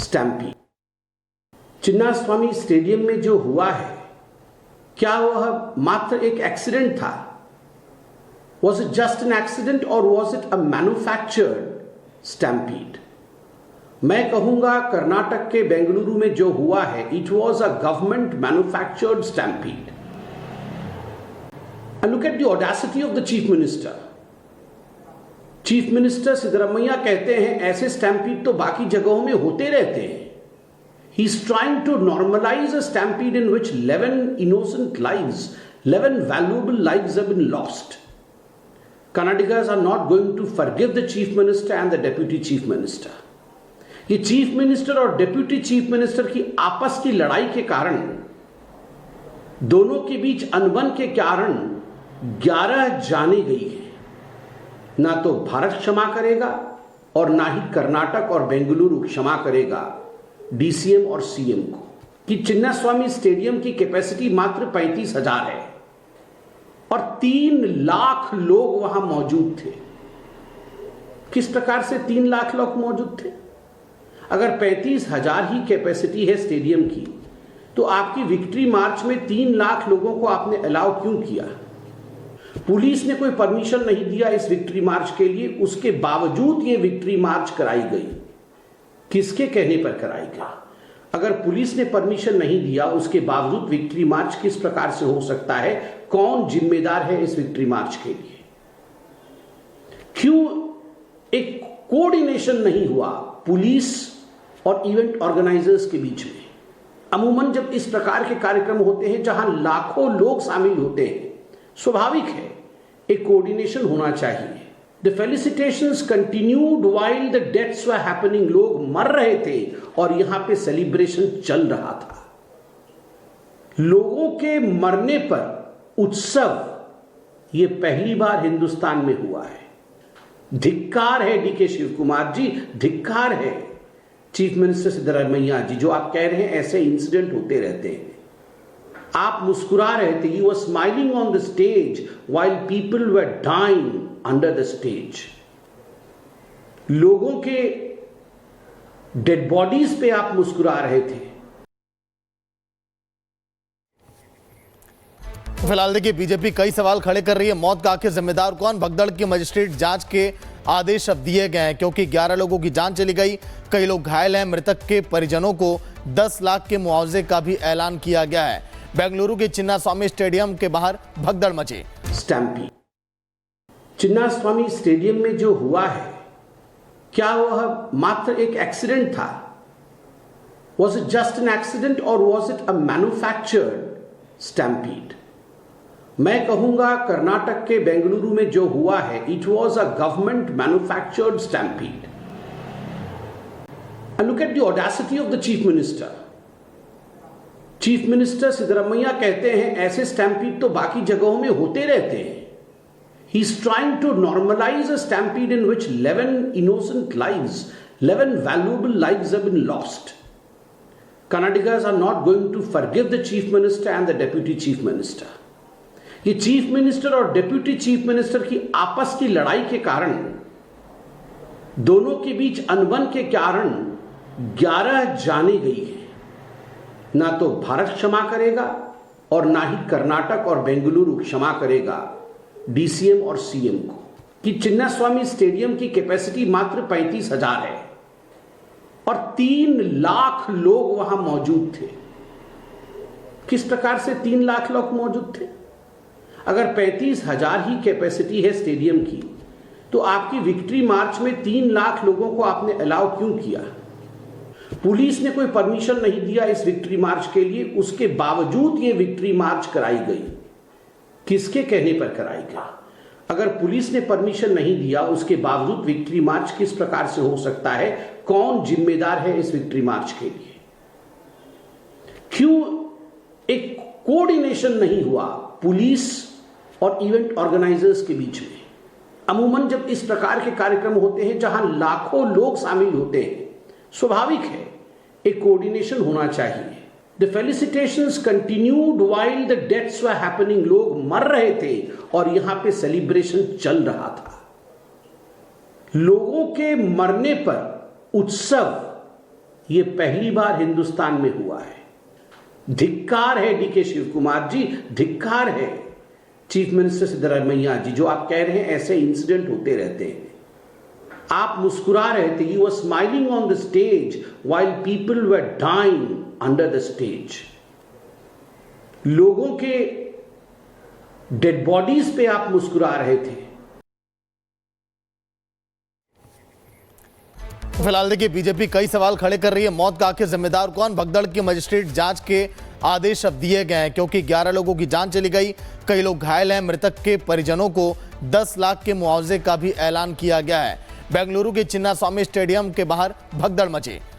Stampede. Chinnaswamy stadium में जो हुआ है, क्या वह मात्र एक एक्सीडेंट था? Was it just an accident or was it a manufactured stampede? मैं कहूंगा कर्नाटक के बेंगलुरु में जो हुआ है, it was a government manufactured stampede. And look at the audacity of the chief minister. Chief minister Siddaramaiah कहते हैं ऐसे स्टैम्पीड तो बाकी जगहों में होते रहते हैं. He is trying to normalize a stampede in which 11 innocent lives, 11 valuable lives have been lost. Kannadigas are not going to forgive the chief minister and the deputy chief minister. ये chief minister और deputy chief minister की आपस की लड़ाई के कारण, दोनों के बीच अनबन के कारण 11 जाने गई है. ना तो भारत क्षमा करेगा और ना ही कर्नाटक और बेंगलुरु क्षमा करेगा डीसीएम और सीएम को कि चिन्नास्वामी स्टेडियम की कैपेसिटी मात्र 35,000 है और 3 लाख लोग वहां मौजूद थे. किस प्रकार से 3 लाख लोग मौजूद थे? अगर 35,000 ही कैपेसिटी है स्टेडियम की, तो आपकी विक्ट्री मार्च में 3 लाख लोगों को आपने अलाउ क्यों किया? पुलिस ने कोई परमिशन नहीं दिया इस विक्ट्री मार्च के लिए, उसके बावजूद ये विक्ट्री मार्च कराई गई. किसके कहने पर कराई गई? अगर पुलिस ने परमिशन नहीं दिया, उसके बावजूद विक्ट्री मार्च किस प्रकार से हो सकता है? कौन जिम्मेदार है इस विक्ट्री मार्च के लिए? क्यों एक कोऑर्डिनेशन नहीं हुआ पुलिस और इवेंट ऑर्गेनाइजर्स के बीच में? अमूमन जब इस प्रकार के कार्यक्रम होते हैं जहां लाखों लोग शामिल होते हैं, स्वाभाविक है एक कोऑर्डिनेशन होना चाहिए. The felicitations continued while the deaths were happening. लोग मर रहे थे और यहां पे सेलिब्रेशन चल रहा था. लोगों के मरने पर उत्सव ये पहली बार हिंदुस्तान में हुआ है. धिक्कार है डीके शिव कुमार जी, धिक्कार है चीफ मिनिस्टर सिद्धरामैया जी, जो आप कह रहे हैं ऐसे इंसिडेंट होते रहते हैं. आप मुस्कुरा रहे थे. You were smiling on the stage while people were dying under the stage. लोगों के डेड बॉडीज पे आप मुस्कुरा रहे थे. फिलहाल देखिए, बीजेपी कई सवाल खड़े कर रही है. मौत का आखिर जिम्मेदार कौन? भगदड़ की मजिस्ट्रेट जांच के आदेश अब दिए गए हैं क्योंकि 11 लोगों की जान चली गई, कई लोग घायल हैं. मृतक के परिजनों को 10 लाख के मुआवजे का भी ऐलान किया गया है. बेंगलुरु के चिन्नास्वामी स्टेडियम के बाहर भगदड़ मची. स्टैम्पीड. चिन्नास्वामी स्टेडियम में जो हुआ है, क्या वह मात्र एक एक्सीडेंट था? Was it just an accident or was it a manufactured stampede? मैं कहूंगा कर्नाटक के बेंगलुरु में जो हुआ है, it was a government manufactured stampede. And look at the audacity of the chief minister. Chief minister Siddaramaiah कहते हैं ऐसे स्टैम्पीड तो बाकी जगहों में होते रहते हैं. He is trying to normalize a stampede in which 11 innocent lives, 11 valuable lives have been lost. Kannadigas are not going to forgive the chief minister and the deputy chief minister. ये chief minister और deputy chief minister की आपस की लड़ाई के कारण, दोनों के बीच अनबन के कारण 11 जाने गई है. ना तो भारत क्षमा करेगा और ना ही कर्नाटक और बेंगलुरु क्षमा करेगा डीसीएम और सीएम को कि चिन्नास्वामी स्टेडियम की कैपेसिटी मात्र 35,000 है और 3 लाख लोग वहां मौजूद थे. किस प्रकार से 3 लाख लोग मौजूद थे? अगर 35,000 ही कैपेसिटी है स्टेडियम की, तो आपकी विक्ट्री मार्च में 3 लाख लोगों को आपने अलाउ क्यों किया? पुलिस ने कोई परमिशन नहीं दिया इस विक्ट्री मार्च के लिए, उसके बावजूद ये विक्ट्री मार्च कराई गई. किसके कहने पर कराई गई? अगर पुलिस ने परमिशन नहीं दिया, उसके बावजूद विक्ट्री मार्च किस प्रकार से हो सकता है? कौन जिम्मेदार है इस विक्ट्री मार्च के लिए? क्यों एक कोऑर्डिनेशन नहीं हुआ पुलिस और इवेंट ऑर्गेनाइजर्स के बीच में? अमूमन जब इस प्रकार के कार्यक्रम होते हैं जहां लाखों लोग शामिल होते हैं, स्वाभाविक है एक कोऑर्डिनेशन होना चाहिए. The felicitations continued while the deaths were happening. लोग मर रहे थे और यहां पे सेलिब्रेशन चल रहा था. लोगों के मरने पर उत्सव ये पहली बार हिंदुस्तान में हुआ है। धिक्कार है डीके शिव कुमार जी, धिक्कार है चीफ मिनिस्टर सिद्धरमैया जी, जो आप कह रहे हैं ऐसे इंसिडेंट होते रहते हैं। आप मुस्कुरा रहे थे, you were smiling on the stage while people were dying under the stage. लोगों के डेड बॉडीज पे आप मुस्कुरा रहे थे। फिलहाल देखिए, बीजेपी कई सवाल खड़े कर रही है। मौत का आखिर जिम्मेदार कौन? भगदड़ की मजिस्ट्रेट जांच के आदेश अब दिए गए हैं, क्योंकि 11 लोगों की जान चली गई, कई लोग घायल हैं। मृतक के परिजनों को 10 लाख के मुआवजे का भी ऐलान किया गया है। बेंगलुरु के चिन्नास्वामी स्टेडियम के बाहर भगदड़ मची।